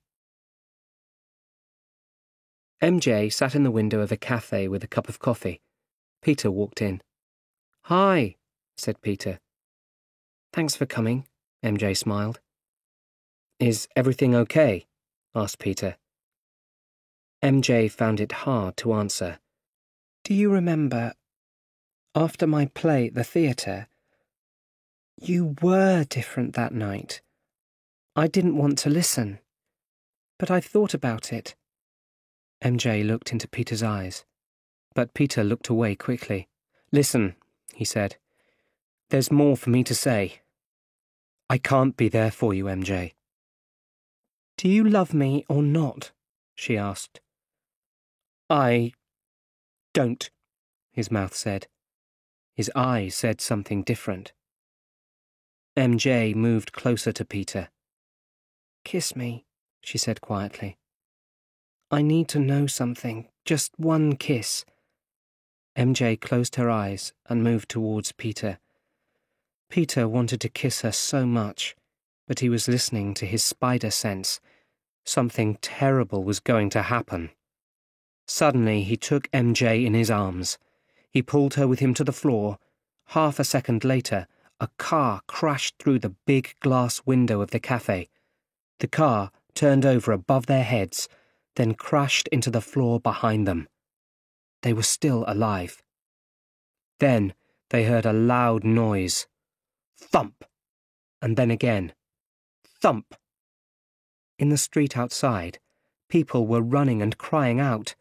MJ sat in the window of a cafe with a cup of coffee. Peter walked in. Hi, said Peter. Thanks for coming, MJ smiled. Is everything okay? Asked Peter. MJ found it hard to answer. Do you remember, after my play at the theatre, you were different that night. I didn't want to listen, but I thought about it. MJ looked into Peter's eyes, but Peter looked away quickly. Listen, he said. There's more for me to say. I can't be there for you, MJ. Do you love me or not? She asked. I don't, his mouth said. His eyes said something different. MJ moved closer to Peter. Kiss me, she said quietly. I need to know something, just one kiss. MJ closed her eyes and moved towards Peter. Peter wanted to kiss her so much, but he was listening to his spider sense. Something terrible was going to happen. Suddenly he took MJ in his arms. He pulled her with him to the floor. Half a second later, a car crashed through the big glass window of the cafe. The car turned over above their heads, then crashed into the floor behind them. They were still alive. Then they heard a loud noise. Thump! And then again. Thump! In the street outside, people were running and crying out.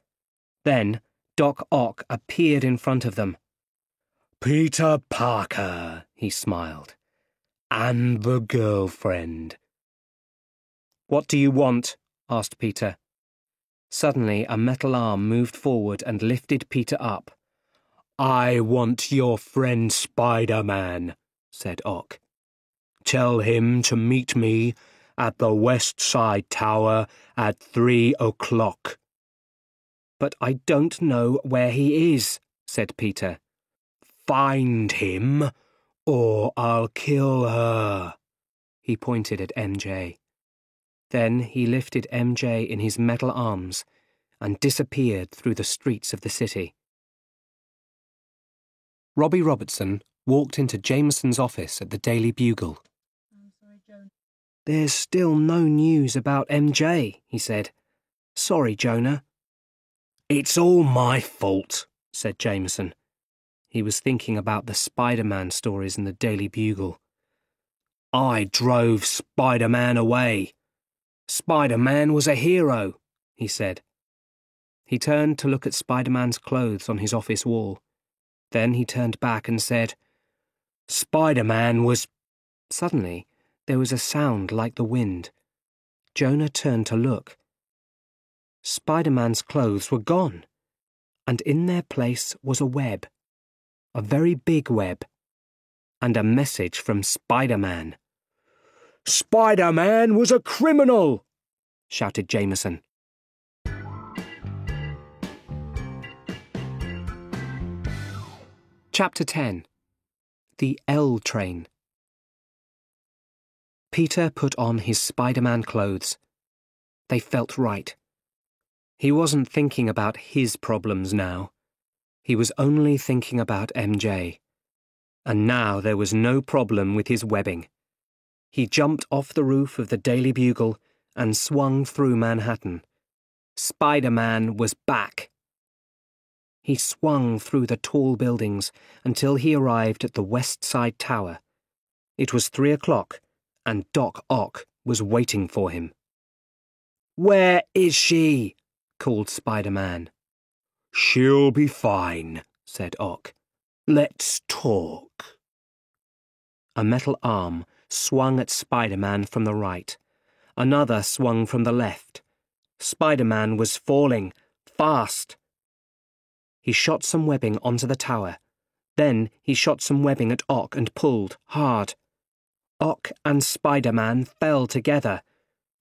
Then Doc Ock appeared in front of them. Peter Parker, he smiled. And the girlfriend. What do you want? Asked Peter. Suddenly a metal arm moved forward and lifted Peter up. I want your friend Spider-Man, said Ock. Tell him to meet me at the West Side Tower at 3 o'clock. But I don't know where he is, said Peter. Find him, or I'll kill her. He pointed at MJ. Then he lifted MJ in his metal arms and disappeared through the streets of the city. Robbie Robertson walked into Jameson's office at the Daily Bugle. There's still no news about MJ, he said. Sorry, Jonah. It's all my fault, said Jameson. He was thinking about the Spider-Man stories in the Daily Bugle. I drove Spider-Man away. Spider-Man was a hero, he said. He turned to look at Spider-Man's clothes on his office wall. Then he turned back and said, Spider-Man was... Suddenly, there was a sound like the wind. Jonah turned to look. Spider-Man's clothes were gone. and in their place was a web, a very big web, and a message from Spider-Man. "Spider-Man was a criminal!" shouted Jameson. Chapter 10. The L Train. Peter put on his Spider-Man clothes. They felt right. He wasn't thinking about his problems now. He was only thinking about MJ. And now there was no problem with his webbing. He jumped off the roof of the Daily Bugle and swung through Manhattan. Spider-Man was back. He swung through the tall buildings until he arrived at the West Side Tower. It was 3 o'clock, and Doc Ock was waiting for him. "Where is she?" called Spider-Man. "She'll be fine," said Ock. "Let's talk." A metal arm swung at Spider-Man from the right. Another swung from the left. Spider-Man was falling, fast. He shot some webbing onto the tower. Then he shot some webbing at Ock and pulled, hard. Ock and Spider-Man fell together,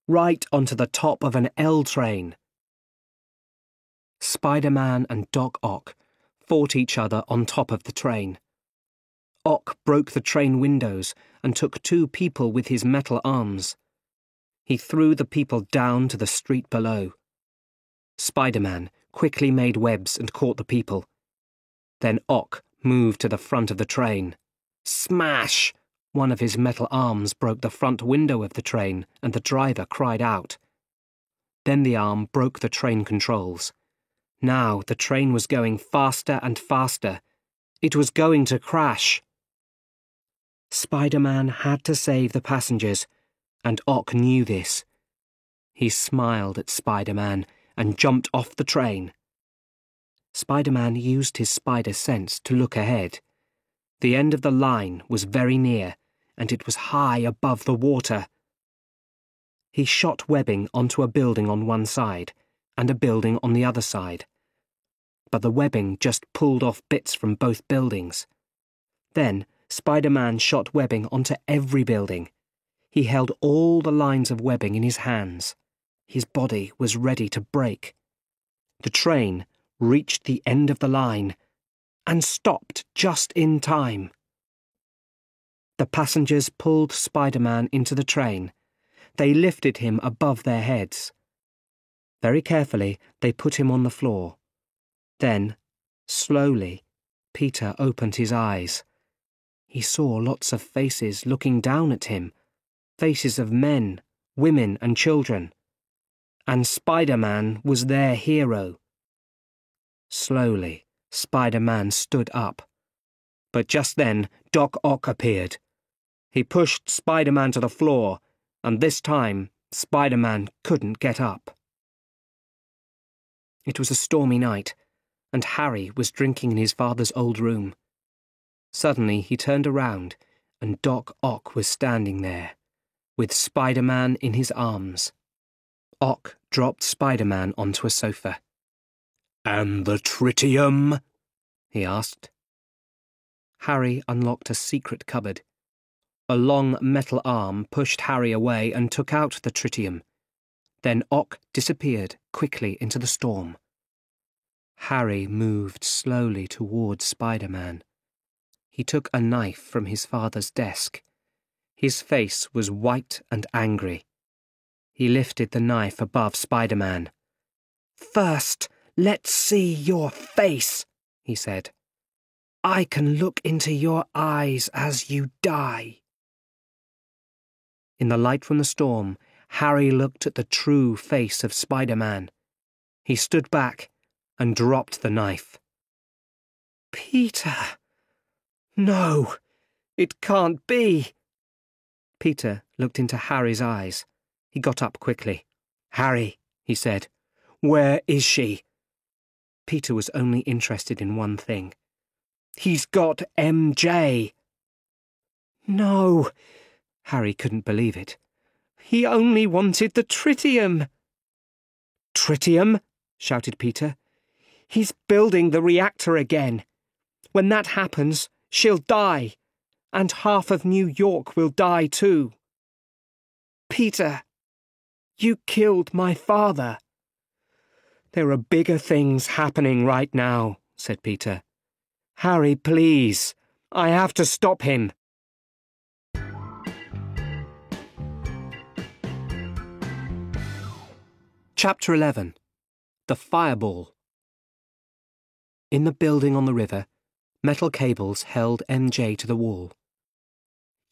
right onto the top of an L train. Spider-Man and Doc Ock fought each other on top of the train. Ock broke the train windows and took 2 people with his metal arms. He threw the people down to the street below. Spider-Man quickly made webs and caught the people. Then Ock moved to the front of the train. Smash! One of his metal arms broke the front window of the train, and the driver cried out. Then the arm broke the train controls. Now the train was going faster and faster. It was going to crash. Spider-Man had to save the passengers, and Ock knew this. He smiled at Spider-Man and jumped off the train. Spider-Man used his spider sense to look ahead. The end of the line was very near, and it was high above the water. He shot webbing onto a building on one side, and a building on the other side. But the webbing just pulled off bits from both buildings. Then Spider-Man shot webbing onto every building. He held all the lines of webbing in his hands. His body was ready to break. The train reached the end of the line and stopped just in time. The passengers pulled Spider-Man into the train. They lifted him above their heads. Very carefully, they put him on the floor. Then, slowly, Peter opened his eyes. He saw lots of faces looking down at him, faces of men, women, and children. And Spider-Man was their hero. Slowly, Spider-Man stood up. But just then, Doc Ock appeared. He pushed Spider-Man to the floor, and this time, Spider-Man couldn't get up. It was a stormy night, and Harry was drinking in his father's old room. Suddenly he turned around, and Doc Ock was standing there, with Spider-Man in his arms. Ock dropped Spider-Man onto a sofa. "And the tritium?" he asked. Harry unlocked a secret cupboard. A long metal arm pushed Harry away and took out the tritium. Then Ock disappeared quickly into the storm. Harry moved slowly towards Spider-Man. He took a knife from his father's desk. His face was white and angry. He lifted the knife above Spider-Man. "First, let's see your face," he said. "I can look into your eyes as you die." In the light from the storm, Harry looked at the true face of Spider-Man. He stood back and dropped the knife. "Peter! No, it can't be." Peter looked into Harry's eyes. He got up quickly. "Harry," he said, "where is she?" Peter was only interested in one thing. "He's got MJ." "No," Harry couldn't believe it. "He only wanted the tritium." "Tritium?" shouted Peter. He's building the reactor again. When that happens, she'll die. And half of New York will die too. Peter, you killed my father. There are bigger things happening right now, said Peter. Harry, please. I have to stop him. Chapter 11. The Fireball. In the building on the river, metal cables held MJ to the wall.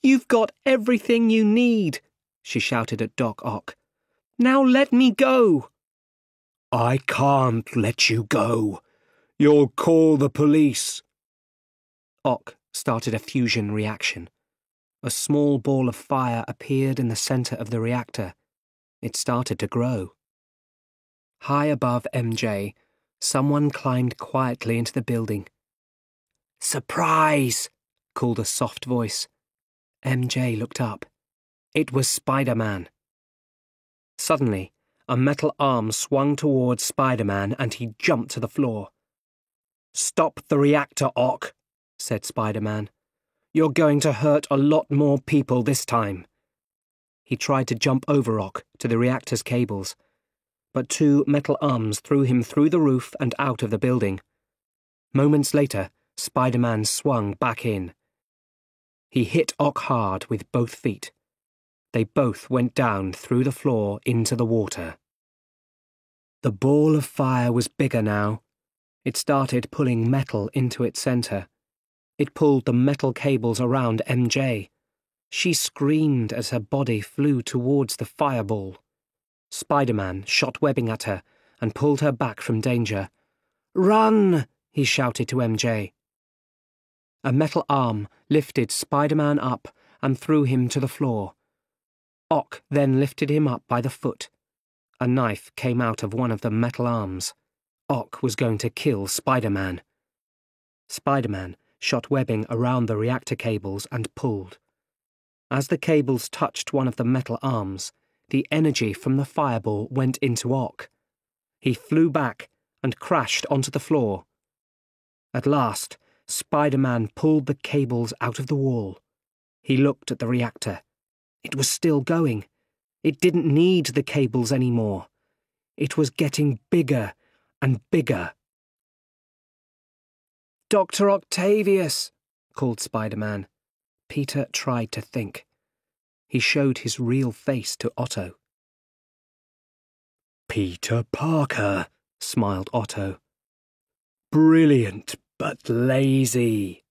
You've got everything you need, she shouted at Doc Ock. Now let me go. I can't let you go. You'll call the police. Ock started a fusion reaction. A small ball of fire appeared in the centre of the reactor. It started to grow. High above MJ, someone climbed quietly into the building. "Surprise!" called a soft voice. MJ looked up. It was Spider-Man. Suddenly, a metal arm swung towards Spider-Man and he jumped to the floor. "Stop the reactor, Ock," said Spider-Man. "You're going to hurt a lot more people this time." He tried to jump over Ock to the reactor's cables, but two metal arms threw him through the roof and out of the building. Moments later, Spider-Man swung back in. He hit Ock hard with both feet. They both went down through the floor into the water. The ball of fire was bigger now. It started pulling metal into its centre. It pulled the metal cables around MJ. She screamed as her body flew towards the fireball. Spider-Man shot webbing at her and pulled her back from danger. "Run!" he shouted to MJ. A metal arm lifted Spider-Man up and threw him to the floor. Ock then lifted him up by the foot. A knife came out of one of the metal arms. Ock was going to kill Spider-Man. Spider-Man shot webbing around the reactor cables and pulled. As the cables touched one of the metal arms, the energy from the fireball went into Ock. He flew back and crashed onto the floor. At last, Spider-Man pulled the cables out of the wall. He looked at the reactor. It was still going. It didn't need the cables anymore. It was getting bigger and bigger. "Dr. Octavius," called Spider-Man. Peter tried to think. He showed his real face to Otto. "Peter Parker," smiled Otto. "Brilliant, but lazy."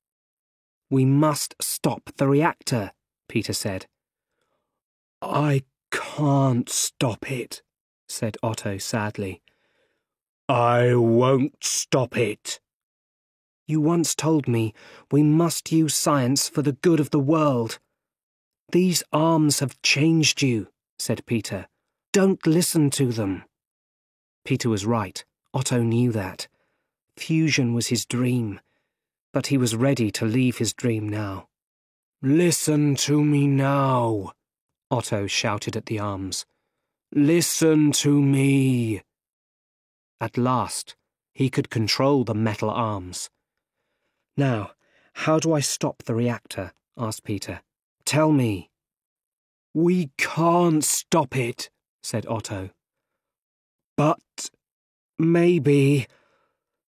"We must stop the reactor," Peter said. "I can't stop it," said Otto sadly. "I won't stop it." "You once told me we must use science for the good of the world." "These arms have changed you," said Peter. "Don't listen to them." Peter was right. Otto knew that. Fusion was his dream, but he was ready to leave his dream now. "Listen to me now," Otto shouted at the arms. "Listen to me." At last, he could control the metal arms. "Now, how do I stop the reactor?" asked Peter. "Tell me." "We can't stop it," said Otto. "But maybe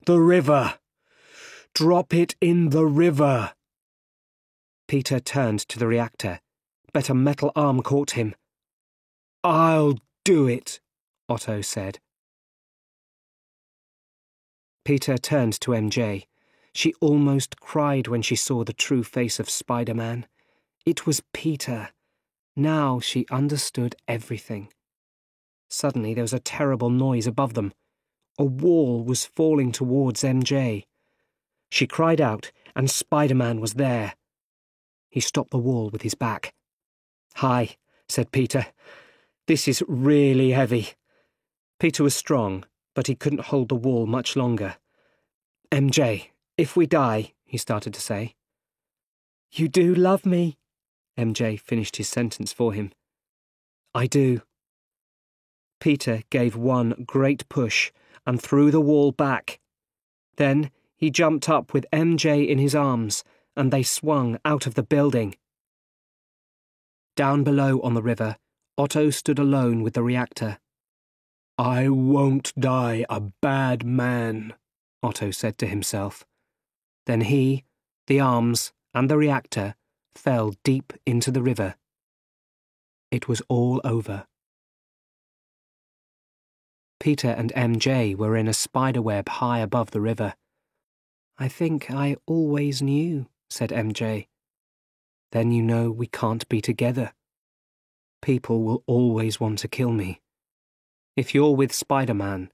the river. Drop it in the river." Peter turned to the reactor, but a metal arm caught him. "I'll do it," Otto said. Peter turned to MJ. She almost cried when she saw the true face of Spider-Man. It was Peter. Now she understood everything. Suddenly there was a terrible noise above them. A wall was falling towards MJ. She cried out, and Spider-Man was there. He stopped the wall with his back. "Hi," said Peter. "This is really heavy." Peter was strong, but he couldn't hold the wall much longer. "MJ, if we die," he started to say. "You do love me," MJ finished his sentence for him. "I do." Peter gave one great push and threw the wall back. Then he jumped up with MJ in his arms, and they swung out of the building. Down below on the river, Otto stood alone with the reactor. "I won't die a bad man," Otto said to himself. Then he, the arms, and the reactor fell deep into the river. It was all over. Peter and MJ were in a spiderweb high above the river. "I think I always knew," said MJ. "Then you know we can't be together. People will always want to kill me. If you're with Spider-Man,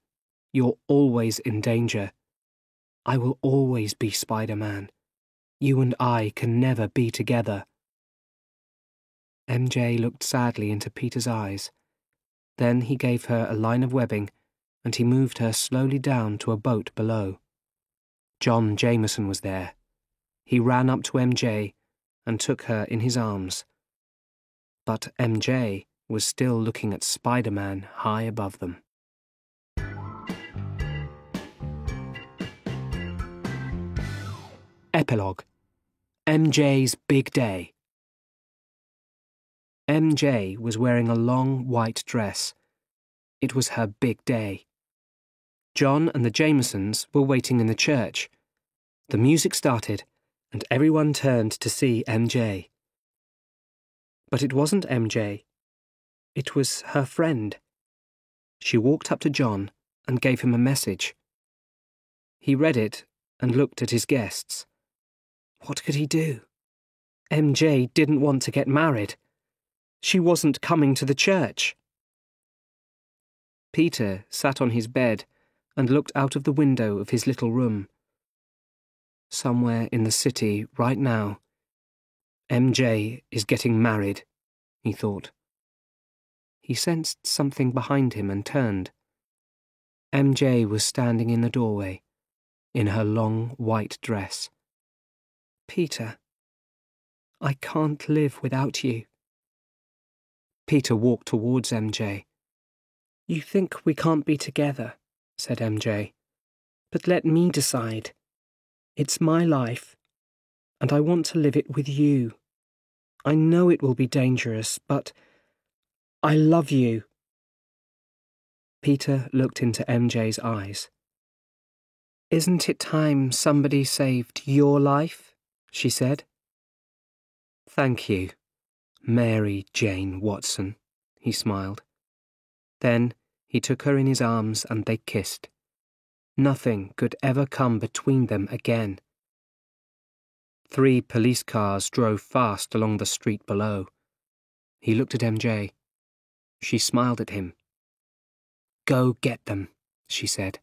you're always in danger. I will always be Spider-Man. You and I can never be together." MJ looked sadly into Peter's eyes. Then he gave her a line of webbing, and he moved her slowly down to a boat below. John Jameson was there. He ran up to MJ and took her in his arms. But MJ was still looking at Spider-Man high above them. Epilogue. MJ's Big Day. MJ was wearing a long white dress. It was her big day. John and the Jamesons were waiting in the church. The music started, and everyone turned to see MJ. But it wasn't MJ. It was her friend. She walked up to John and gave him a message. He read it and looked at his guests. What could he do? MJ didn't want to get married. She wasn't coming to the church. Peter sat on his bed and looked out of the window of his little room. Somewhere in the city right now, MJ is getting married, he thought. He sensed something behind him and turned. MJ was standing in the doorway, in her long white dress. "Peter, I can't live without you." Peter walked towards MJ. "You think we can't be together," said MJ. "But let me decide. It's my life, and I want to live it with you. I know it will be dangerous, but I love you." Peter looked into MJ's eyes. "Isn't it time somebody saved your life?" she said. "Thank you, Mary Jane Watson," he smiled. Then he took her in his arms and they kissed. Nothing could ever come between them again. 3 police cars drove fast along the street below. He looked at MJ. She smiled at him. "Go get them," she said.